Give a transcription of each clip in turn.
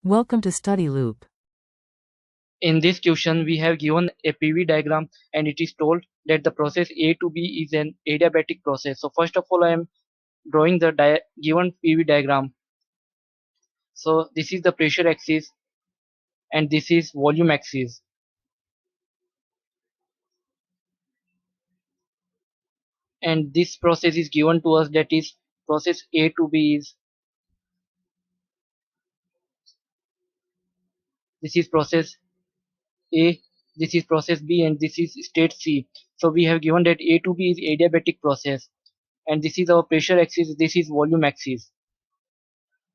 Welcome to Study Loop. In this question, we have given a PV diagram and it is told that the process A to B is an adiabatic process. So first of all, I am drawing the given PV diagram. So this is the pressure axis and this is volume axis. And this process is given to us, that is process A to B is, this is process A, this is process B, and this is state C. So we have given that A to B is adiabatic process and this is our pressure axis, this is volume axis.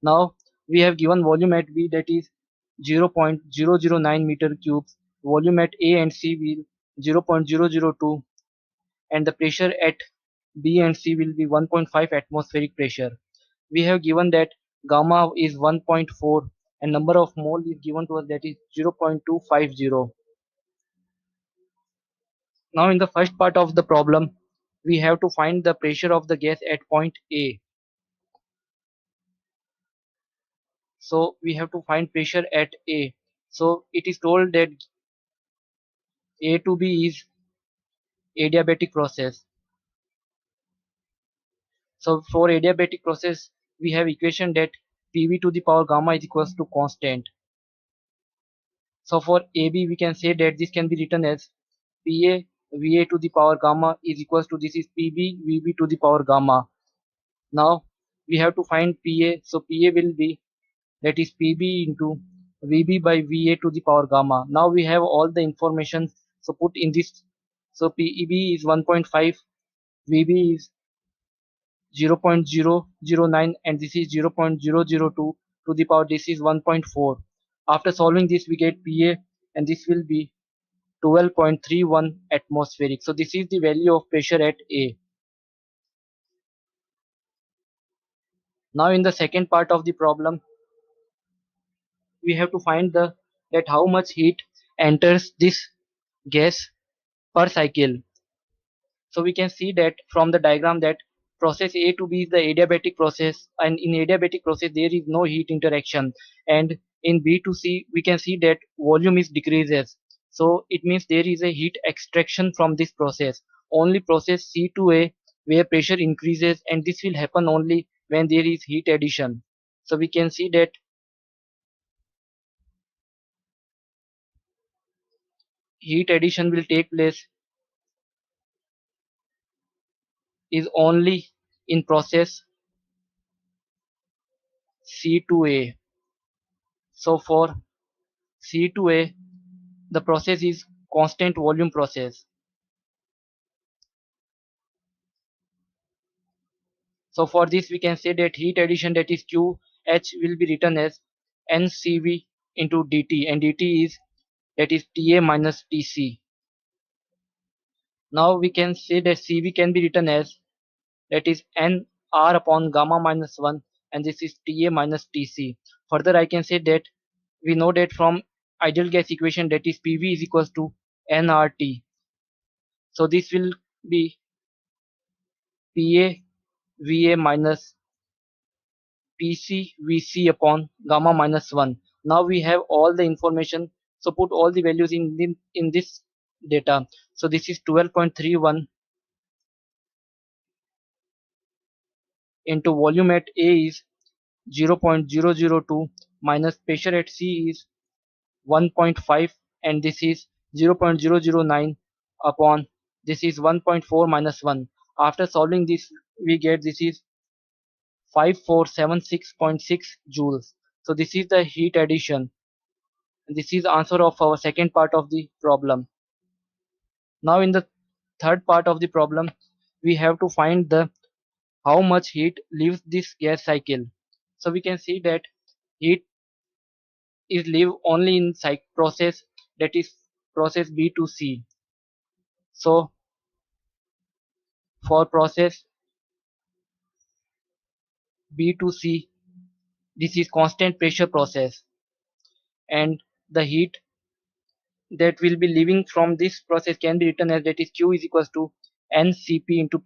Now we have given volume at B, that is 0.009 meter cubes, volume at A and C will 0.002, and the pressure at B and C will be 1.5 atmospheric pressure. We have given that gamma is 1.4 and number of mole is given to us, that is 0.250. Now in the first part of the problem, we have to find the pressure of the gas at point A. So we have to find pressure at A. So it is told that A to B is adiabatic process. So for adiabatic process, we have equation that PV to the power gamma is equals to constant. So for AB, we can say that this can be written as PA VA to the power gamma is equals to, this is PB VB to the power gamma. Now we have to find PA. So PA will be, that is PB into VB by VA to the power gamma. Now we have all the information. So put in this. So PEB is 1.5, VB is 0.009, and this is 0.002 to the power, this is 1.4. After solving this, we get PA and this will be 12.31 atmospheric. So this is the value of pressure at A. Now in the second part of the problem, we have to find the that how much heat enters this gas per cycle. So we can see that from the diagram that process A to B is the adiabatic process, and in adiabatic process there is no heat interaction, and in B to C we can see that volume is decreases. So it means there is a heat extraction from this process. Only process C to A where pressure increases, and this will happen only when there is heat addition. So we can see that heat addition will take place is only in process C to A. So for C to A, the process is constant volume process. So for this we can say that heat addition, that is QH, will be written as NCV into dt, and dt is, that is Ta minus Tc. Now we can say that Cv can be written as, that is Nr upon gamma minus 1, and this is Ta minus Tc. Further I can say that we know that from ideal gas equation, that is Pv is equals to nRT. So this will be Pa Va minus PCVC upon gamma minus 1. Now we have all the information. So put all the values in this data. So this is 12.31 into volume at A is 0.002 minus pressure at C is 1.5, and this is 0.009 upon, this is 1.4 minus 1. After solving this, we get this is 5476.6 joules. So this is the heat addition. This is answer of our second part of the problem. Now in the third part of the problem, we have to find the how much heat leaves this gas cycle. So we can see that heat is leave only in process, that is process B to C. So for process B to C, this is constant pressure process, and the heat that will be leaving from this process can be written as, that is Q is equals to NCP into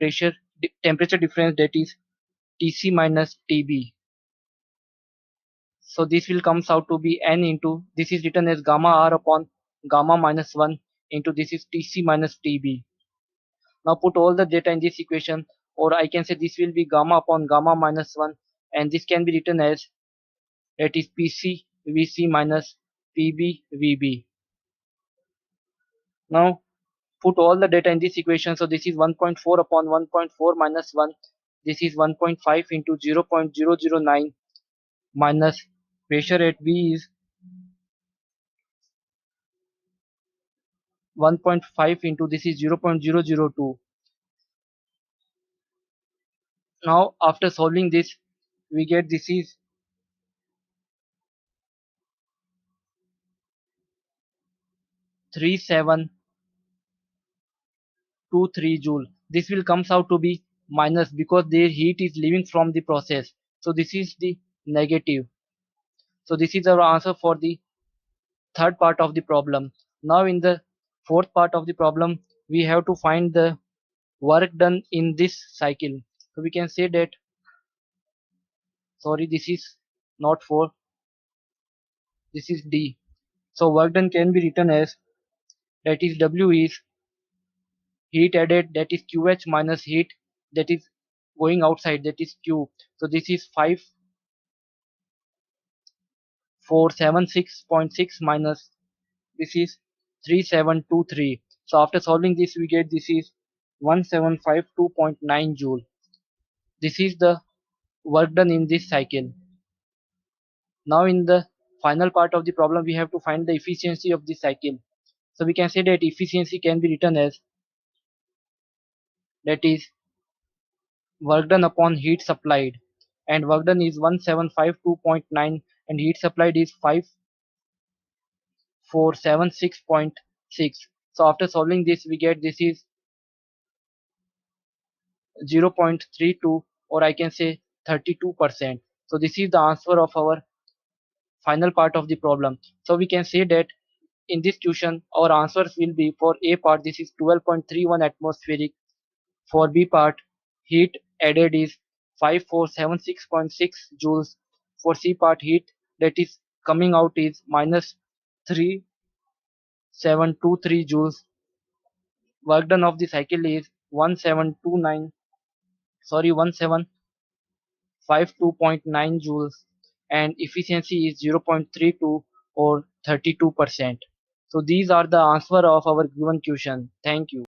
temperature difference, that is Tc minus Tb. So this will comes out to be n into, this is written as gamma r upon gamma minus 1 into, this is Tc minus Tb. Now put all the data in this equation, or I can say this will be gamma upon gamma minus 1, and this can be written as, that is Pc Vc minus Pb Vb. Now put all the data in this equation. So this is 1.4 upon 1.4 minus 1. This is 1.5 into 0.009 minus pressure at B is 1.5 into, this is 0.002. Now after solving this, we get this is 3723 joule. This will comes out to be minus because their heat is leaving from the process. So this is the negative. So this is our answer for the third part of the problem. Now in the fourth part of the problem, we have to find the work done in this cycle. So we can say that, sorry, this is not 4, this is D. So work done can be written as, that is W is heat added, that is QH minus heat that is going outside, that is Q. So this is 5476.6 minus, this is 3723. So after solving this, we get this is 1752.9 joule. This is the work done in this cycle. Now in the final part of the problem, we have to find the efficiency of the cycle. So we can say that efficiency can be written as, that is work done upon heat supplied, and work done is 1752.9 and heat supplied is 5476.6. So after solving this, we get this is 0.32, or I can say 32%. So this is the answer of our final part of the problem. So we can say that in this question our answers will be, for A part this is 12.31 atmospheric, for B part heat added is 5476.6 joules, for C part heat that is coming out is minus 3723 joules, work done of the cycle is 1729, sorry, 1752.9 joules, and efficiency is 0.32 or 32%. So these are the answer of our given question. Thank you.